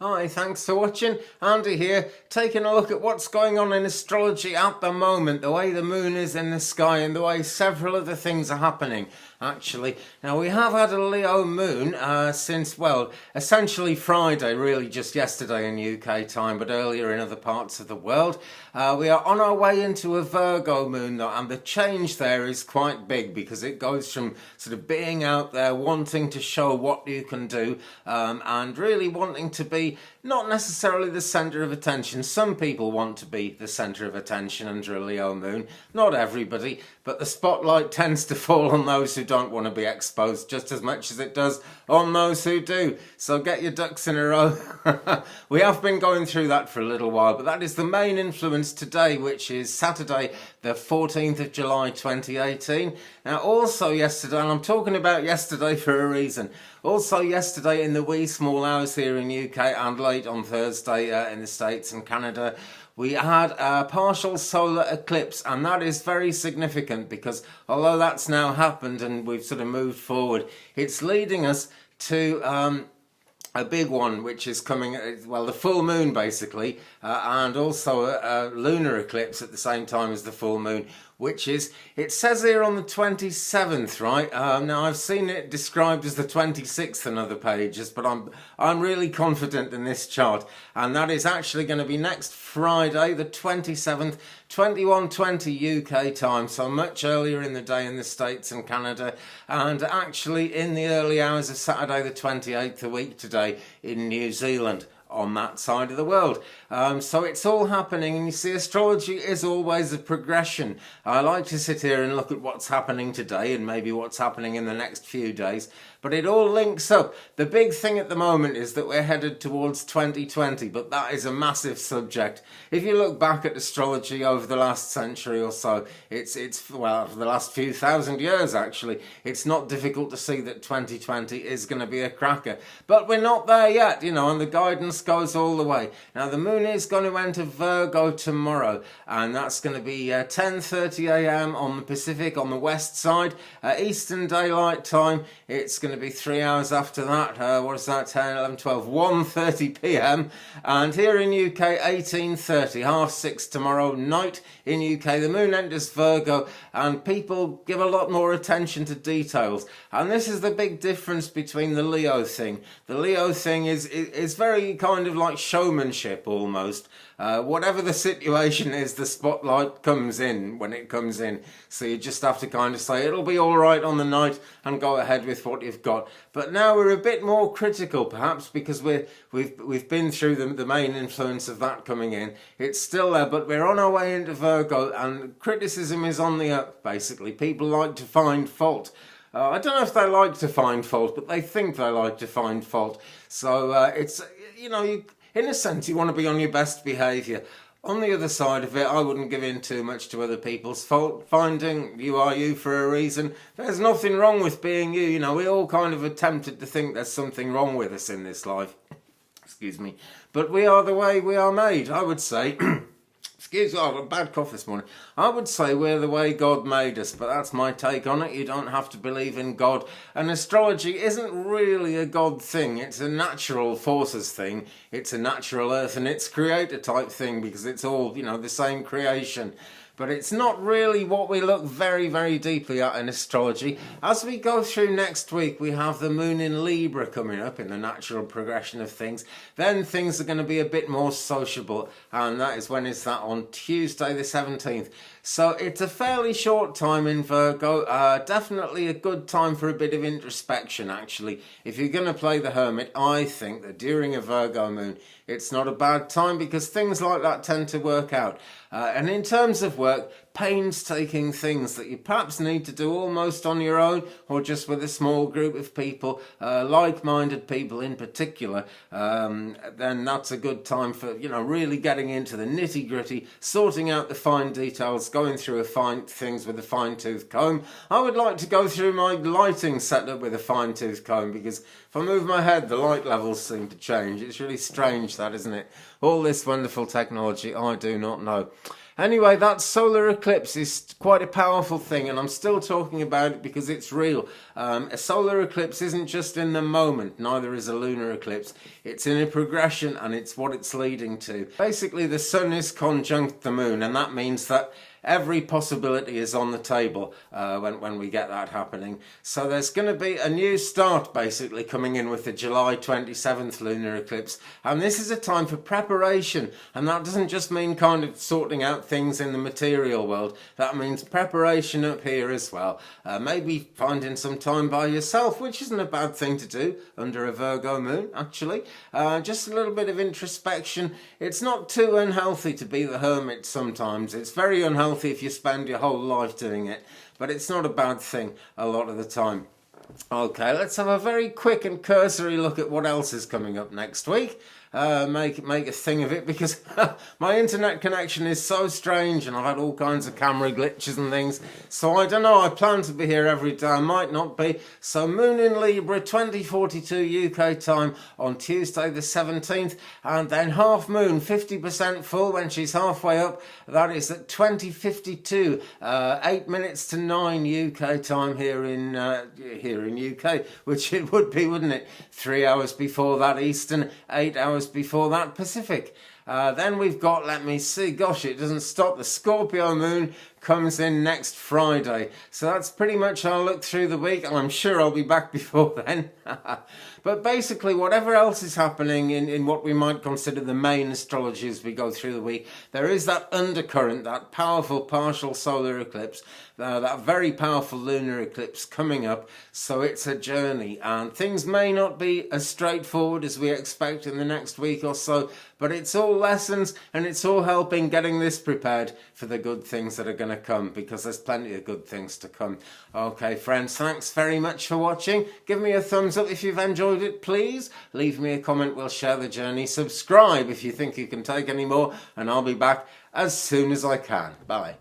Hi, thanks for watching. Andy here, taking a look at what's going on in astrology at the moment, the way the moon is in the sky and the way several other things are happening, actually. Now, we have had a Leo moon since, well, essentially Friday, really just yesterday in UK time, but earlier in other parts of the world. We are on our way into a Virgo moon, though, and the change there is quite big because it goes from sort of being out there, wanting to show what you can do, and really wanting to be not necessarily the centre of attention. Some people want to be the centre of attention under a Leo moon, not everybody, but the spotlight tends to fall on those who don't want to be exposed just as much as it does on those who do. So get your ducks in a row. We have been going through that for a little while, but that is the main influence today, which is Saturday the 14th of July 2018. Now also yesterday, and I'm talking about yesterday for a reason, also yesterday in the wee small hours here in UK and late on Thursday in the States and Canada, we had a partial solar eclipse, and that is very significant because although that's now happened and we've sort of moved forward, it's leading us to a big one which is coming, well, the full moon basically, and also a lunar eclipse at the same time as the full moon, which is, it says here on the 27th, right? Now I've seen it described as the 26th in other pages, but I'm really confident in this chart, and that is actually going to be next Friday, the 27th, 21:20 UK time, so much earlier in the day in the States and Canada, and actually in the early hours of Saturday the 28th, a week today, in New Zealand, on that side of the world. So it's all happening, and you see, astrology is always a progression. I like to sit here and look at what's happening today and maybe what's happening in the next few days, but it all links up. The big thing at the moment is that we're headed towards 2020, but that is a massive subject. If you look back at astrology over the last century or so, it's well, for the last few thousand years actually, it's not difficult to see that 2020 is going to be a cracker. But we're not there yet, you know, and the guidance goes all the way. Now the moon is going to enter Virgo tomorrow, and that's going to be 10:30 a.m. on the Pacific, on the west side, Eastern Daylight Time. It's going to be 3 hours after that. What is that? 10, 11, 12, 1:30 p.m. And here in UK, 18:30, 6:30 tomorrow night in UK. The moon enters Virgo, and people give a lot more attention to details. And this is the big difference between the Leo thing. The Leo thing is very kind of like showmanship almost. Whatever the situation is, the spotlight comes in when it comes in. So you just have to kind of say it'll be all right on the night and go ahead with what you've got. But now we're a bit more critical, perhaps, because we've been through the main influence of that coming in. It's still there, but we're on our way into Virgo, and criticism is on the up. Basically, people like to find fault. I don't know if they like to find fault, but they think they like to find fault. So it's, you know, in a sense, you want to be on your best behaviour. On the other side of it, I wouldn't give in too much to other people's fault finding. You are you for a reason. There's nothing wrong with being you. You know, we all kind of are tempted to think there's something wrong with us in this life. Excuse me. But we are the way we are made, I would say. Excuse me, I've got a bad cough this morning. I would say we're the way God made us, but that's my take on it. You don't have to believe in God. And astrology isn't really a God thing. It's a natural forces thing. It's a natural earth, and it's creator type thing because it's all, you know, the same creation. But it's not really what we look very, very deeply at in astrology. As we go through next week, we have the moon in Libra coming up in the natural progression of things. Then things are going to be a bit more sociable, and that is when is that? On Tuesday the 17th. So it's a fairly short time in Virgo, definitely a good time for a bit of introspection actually. If you're going to play the hermit, I think that during a Virgo moon, it's not a bad time because things like that tend to work out. And in terms of work, painstaking things that you perhaps need to do almost on your own or just with a small group of people, like-minded people in particular, then that's a good time for, you know, really getting into the nitty-gritty, sorting out the fine details, going through things with a fine-tooth comb. I would like to go through my lighting setup with a fine-tooth comb because if I move my head, the light levels seem to change. It's really strange that, isn't it? All this wonderful technology, I do not know. Anyway, that solar eclipse is quite a powerful thing, and I'm still talking about it because it's real. A solar eclipse isn't just in the moment, neither is a lunar eclipse. It's in a progression, and it's what it's leading to. Basically, the sun is conjunct the moon, and that means that every possibility is on the table when we get that happening. So there's going to be a new start basically coming in with the July 27th lunar eclipse, and this is a time for preparation, and that doesn't just mean kind of sorting out things in the material world. That means preparation up here as well. Maybe finding some time by yourself, which isn't a bad thing to do under a Virgo moon actually. Just a little bit of introspection. It's not too unhealthy to be the hermit sometimes. It's very unhealthy if you spend your whole life doing it, but it's not a bad thing a lot of the time. Okay, let's have a very quick and cursory look at what else is coming up next week. Make a thing of it because my internet connection is so strange and I've had all kinds of camera glitches and things. So I don't know, I plan to be here every day, I might not be. So Moon in Libra, 2042 UK time on Tuesday the 17th, and then half moon, 50% full when she's halfway up. That is at 2052, 8 minutes to 9 UK time here in UK, which it would be, wouldn't it? 3 hours before that Eastern, 8 hours before that Pacific. Then we've got, let me see, gosh, it doesn't stop. The Scorpio moon comes in next Friday. So that's pretty much our look through the week. I'm sure I'll be back before then. But basically, whatever else is happening in what we might consider the main astrology as we go through the week, there is that undercurrent, that powerful partial solar eclipse, that very powerful lunar eclipse coming up. So it's a journey, and things may not be as straightforward as we expect in the next week or so, but it's all lessons and it's all helping getting this prepared for the good things that are going to come, because there's plenty of good things to come. Okay, friends, thanks very much for watching. Give me a thumbs up if you've enjoyed it, please. Leave me a comment, we'll share the journey. Subscribe if you think you can take any more, and I'll be back as soon as I can. Bye.